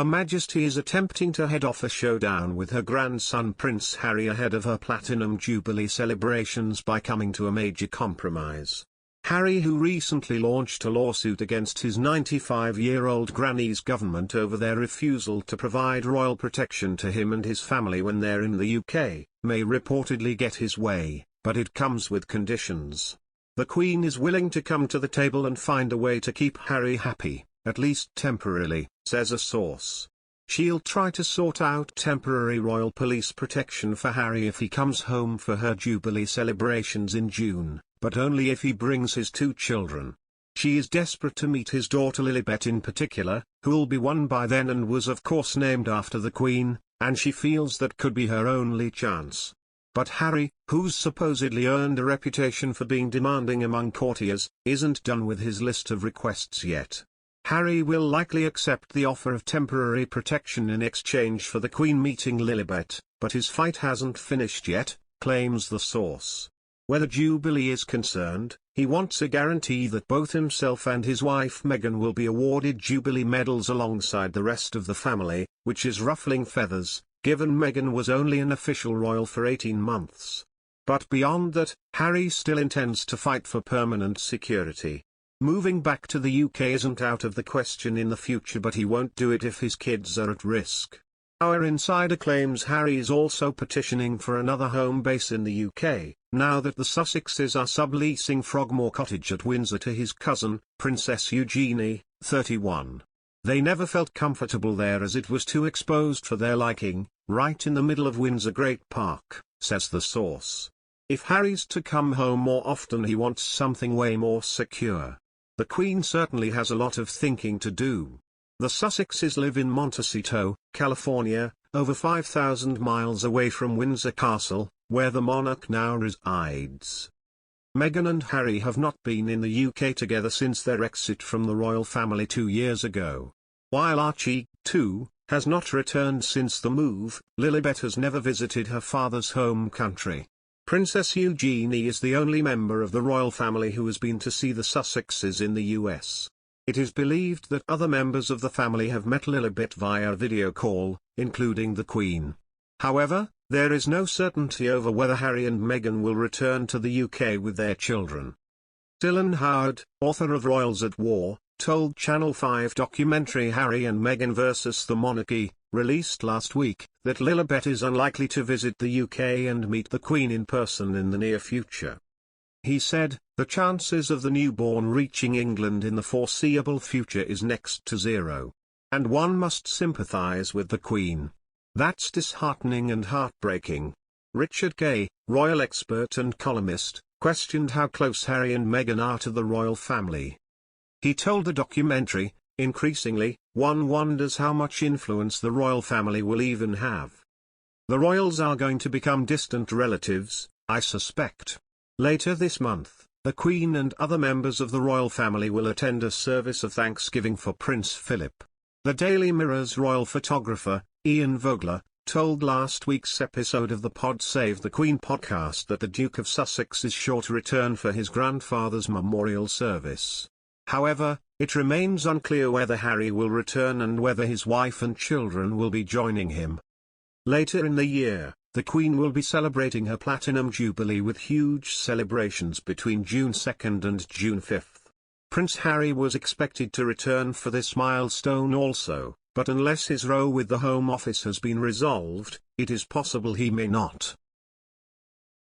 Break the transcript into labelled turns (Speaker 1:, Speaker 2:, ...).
Speaker 1: Majesty is attempting to head off a showdown with her grandson Prince Harry ahead of her Platinum Jubilee celebrations by coming to a major compromise. Harry, who recently launched a lawsuit against his 95-year-old granny's government over their refusal to provide royal protection to him and his family when they're in the UK, may reportedly get his way, but it comes with conditions. The Queen is willing to come to the table and find a way to keep Harry happy, at least temporarily, says a source. She'll try to sort out temporary royal police protection for Harry if he comes home for her Jubilee celebrations in June, but only if he brings his 2 children. She is desperate to meet his daughter Lilibet in particular, who'll be 1 by then and was of course named after the Queen, and she feels that could be her only chance. But Harry, who's supposedly earned a reputation for being demanding among courtiers, isn't done with his list of requests yet. Harry will likely accept the offer of temporary protection in exchange for the Queen meeting Lilibet, but his fight hasn't finished yet, claims the source. Where the Jubilee is concerned, he wants a guarantee that both himself and his wife Meghan will be awarded Jubilee medals alongside the rest of the family, which is ruffling feathers, given Meghan was only an official royal for 18 months. But beyond that, Harry still intends to fight for permanent security. Moving back to the UK isn't out of the question in the future, but he won't do it if his kids are at risk. Our insider claims Harry is also petitioning for another home base in the UK, now that the Sussexes are subleasing Frogmore Cottage at Windsor to his cousin, Princess Eugenie, 31. They never felt comfortable there as it was too exposed for their liking, right in the middle of Windsor Great Park, says the source. If Harry's to come home more often, he wants something way more secure. The Queen certainly has a lot of thinking to do. The Sussexes live in Montecito, California, over 5,000 miles away from Windsor Castle, where the monarch now resides. Meghan and Harry have not been in the UK together since their exit from the royal family 2 years ago. While Archie, too, has not returned since the move, Lilibet has never visited her father's home country. Princess Eugenie is the only member of the royal family who has been to see the Sussexes in the US. It is believed that other members of the family have met Lilibet via video call, including the Queen. However, there is no certainty over whether Harry and Meghan will return to the UK with their children. Dylan Howard, author of Royals at War, told Channel 5 documentary Harry and Meghan vs. the Monarchy, released last week, that Lilibet is unlikely to visit the UK and meet the Queen in person in the near future. He said, "The chances of the newborn reaching England in the foreseeable future is next to zero. And one must sympathise with the Queen. That's disheartening and heartbreaking." Richard Gay, royal expert and columnist, questioned how close Harry and Meghan are to the royal family. He told the documentary, "Increasingly, one wonders how much influence the royal family will even have. The royals are going to become distant relatives, I suspect." Later this month, the Queen and other members of the royal family will attend a service of thanksgiving for Prince Philip. The Daily Mirror's royal photographer, Ian Vogler, told last week's episode of the Pod Save the Queen podcast that the Duke of Sussex is sure to return for his grandfather's memorial service. However, it remains unclear whether Harry will return and whether his wife and children will be joining him. Later in the year, the Queen will be celebrating her Platinum Jubilee with huge celebrations between June 2nd and June 5th. Prince Harry was expected to return for this milestone also, but unless his row with the Home Office has been resolved, it is possible he may not.